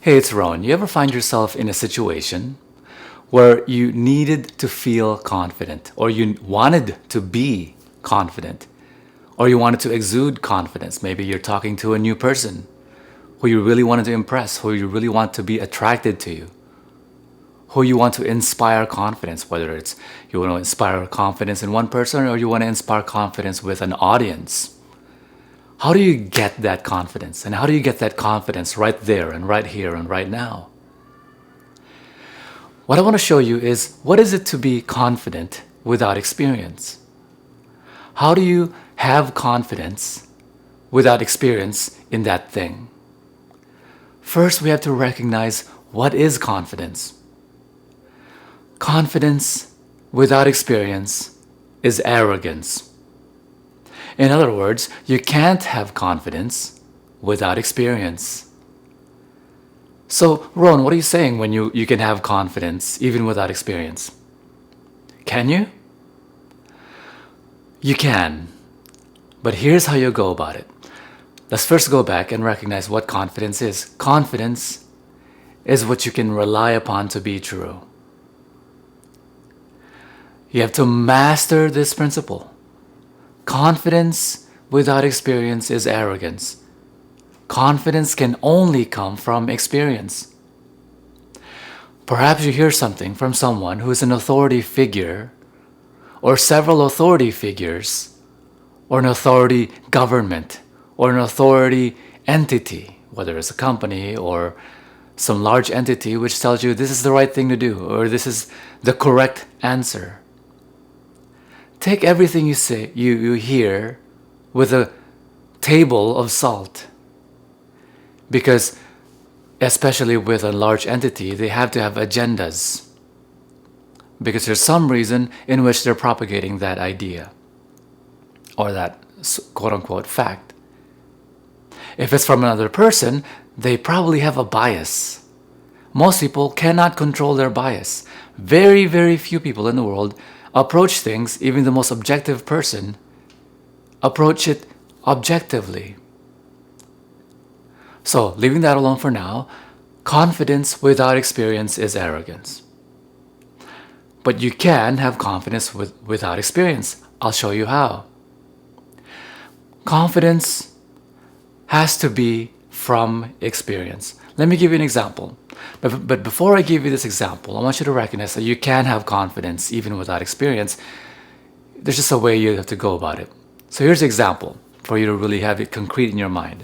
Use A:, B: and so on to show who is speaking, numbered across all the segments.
A: Hey, it's Rowan. You ever find yourself in a situation where you needed to feel confident, or you wanted to be confident, or you wanted to exude confidence? Maybe you're talking to a new person who you really wanted to impress, who you really want to be attracted to you, who you want to inspire confidence, whether it's you want to inspire confidence in one person or you want to inspire confidence with an audience. How do you get that confidence? And how do you get that confidence right there and right here and right now? What I want to show you is what is it to be confident without experience? How do you have confidence without experience in that thing? First, we have to recognize what is confidence. Confidence without experience is arrogance. In other words, you can't have confidence without experience. So, Ron, what are you saying when you can have confidence even without experience? Can you? You can. But here's how you go about it. Let's first go back and recognize what confidence is. Confidence is what you can rely upon to be true. You have to master this principle. Confidence without experience is arrogance. Confidence can only come from experience. Perhaps you hear something from someone who is an authority figure, or several authority figures, or an authority government, or an authority entity, whether it's a company or some large entity which tells you this is the right thing to do, or this is the correct answer. Take everything you hear with a table of salt. Because especially with a large entity, they have to have agendas. Because there's some reason in which they're propagating that idea or that quote-unquote fact. If it's from another person, they probably have a bias. Most people cannot control their bias. Very, very few people in the world approach things, even the most objective person, approach it objectively. So, leaving that alone for now, confidence without experience is arrogance. But you can have confidence without experience. I'll show you how. Confidence has to be from experience. Let me give you an example. But before I give you this example, I want you to recognize that you can have confidence even without experience. There's just a way you have to go about it. So here's an example for you to really have it concrete in your mind.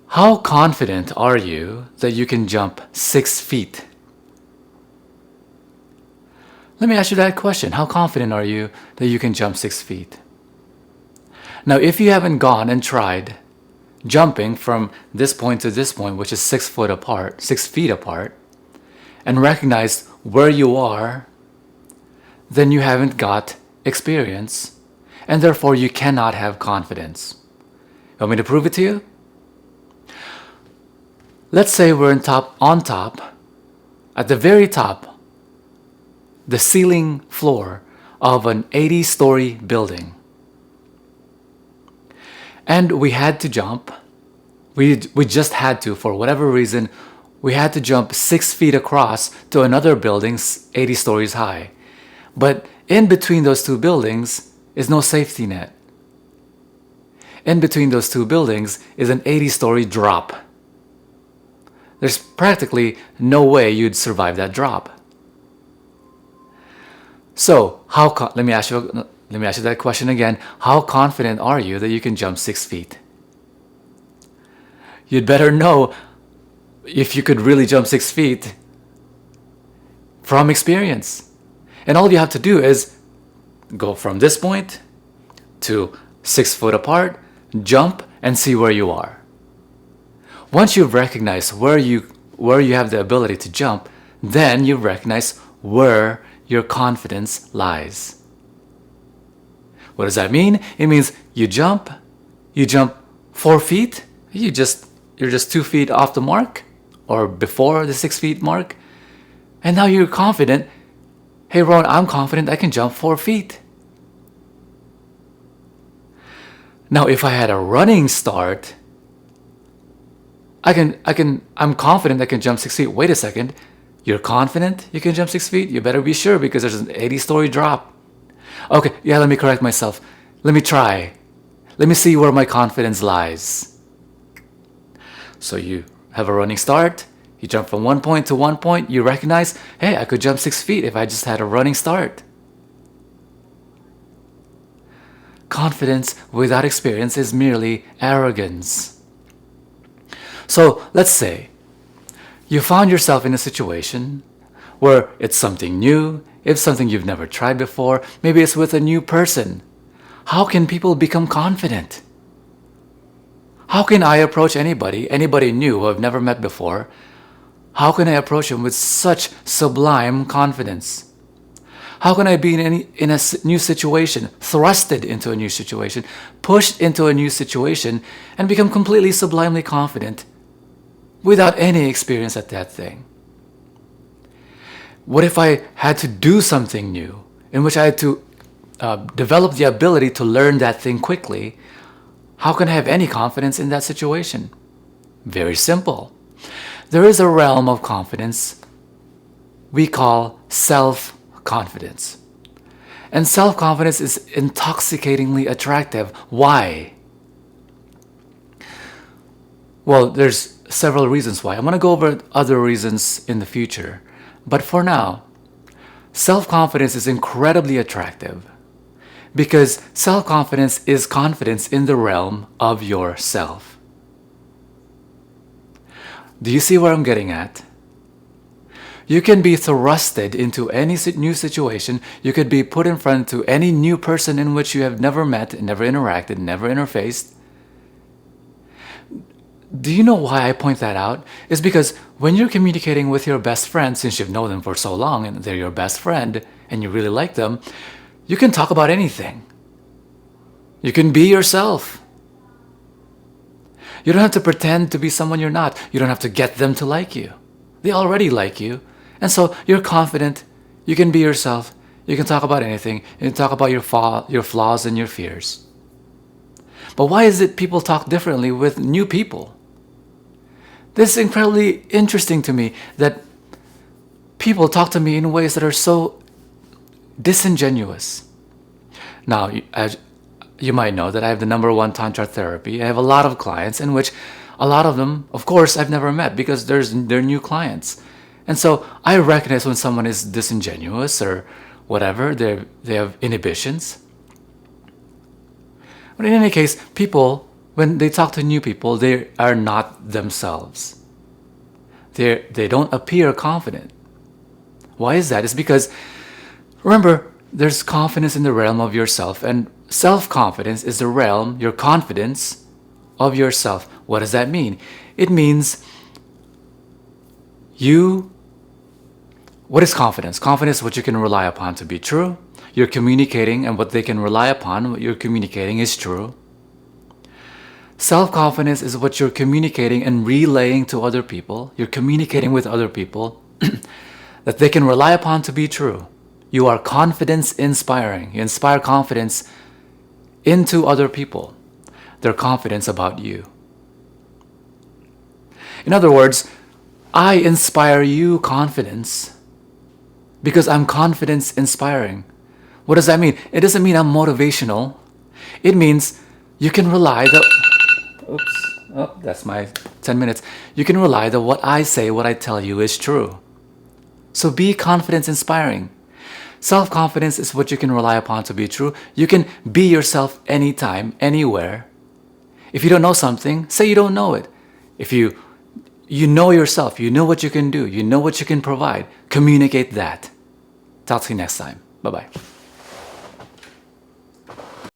A: How confident are you that you can jump 6 feet? Let me ask you that question. How confident are you that you can jump 6 feet? Now, if you haven't gone and tried jumping from this point to this point, which is 6 feet apart, and recognized where you are, then you haven't got experience, and therefore you cannot have confidence. You want me to prove it to you? Let's say we're on top, at the very top, the ceiling floor of an 80-story building. And we had to jump. We just had to, for whatever reason, we had to jump 6 feet across to another building 80 stories high. But in between those two buildings is no safety net. In between those two buildings is an 80-story drop. There's practically no way you'd survive that drop. So, let me ask you that question again. How confident are you that you can jump 6 feet? You'd better know if you could really jump 6 feet from experience. And all you have to do is go from this point to 6 foot apart, jump, and see where you are. Once you've recognized where you have the ability to jump, then you recognize where your confidence lies. What does that mean? It means you jump 4 feet, you're just 2 feet off the mark, or before the 6 feet mark, and now you're confident. Hey Ron, I'm confident I can jump 4 feet. Now if I had a running start, I'm confident I can jump 6 feet. Wait a second. You're confident you can jump 6 feet? You better be sure because there's an 80-story drop. Okay, yeah, let me correct myself. Let me try. Let me see where my confidence lies. So you have a running start. You jump from one point to one point. You recognize, hey, I could jump 6 feet if I just had a running start. Confidence without experience is merely arrogance. So let's say you found yourself in a situation where it's something new, it's something you've never tried before, maybe it's with a new person. How can people become confident? How can I approach anybody new who I've never met before? How can I approach them with such sublime confidence? How can I be in a new situation, thrusted into a new situation, pushed into a new situation, and become completely sublimely confident without any experience at that thing? What if I had to do something new, in which I had to develop the ability to learn that thing quickly? How can I have any confidence in that situation? Very simple. There is a realm of confidence we call self-confidence. And self-confidence is intoxicatingly attractive. Why? Well, there's several reasons why. I'm going to go over other reasons in the future. But for now, self-confidence is incredibly attractive because self-confidence is confidence in the realm of yourself. Do you see where I'm getting at? You can be thrusted into any new situation. You could be put in front to any new person in which you have never met, never interacted, never interfaced. Do you know why I point that out? It's because when you're communicating with your best friend, since you've known them for so long and they're your best friend and you really like them, you can talk about anything. You can be yourself. You don't have to pretend to be someone you're not. You don't have to get them to like you. They already like you. And so you're confident. You can be yourself. You can talk about anything. You can talk about your flaws and your fears. But why is it people talk differently with new people? This is incredibly interesting to me that people talk to me in ways that are so disingenuous. Now, as you might know that I have the #1 Tantra therapy. I have a lot of clients in which a lot of them, of course, I've never met because they're new clients. And so I recognize when someone is disingenuous or whatever, they have inhibitions. But in any case, people, when they talk to new people, they are not themselves. They don't appear confident. Why is that? It's because, remember, there's confidence in the realm of yourself, and self-confidence is the realm, your confidence of yourself. What does that mean? It means what is confidence? Confidence is what you can rely upon to be true. You're communicating, and what they can rely upon, what you're communicating is true. Self-confidence is what you're communicating and relaying to other people. You're communicating with other people that they can rely upon to be true. You are confidence inspiring. You inspire confidence into other people. Their confidence about you. In other words, I inspire you confidence because I'm confidence inspiring. What does that mean? It doesn't mean I'm motivational. It means you can rely that... Oops. Oh, that's my 10 minutes. You can rely that what I say, what I tell you is true. So be confidence inspiring. Self-confidence is what you can rely upon to be true. You can be yourself anytime, anywhere. If you don't know something, say you don't know it. If you know yourself, you know what you can do, you know what you can provide, communicate that. Talk to you next time. Bye-bye.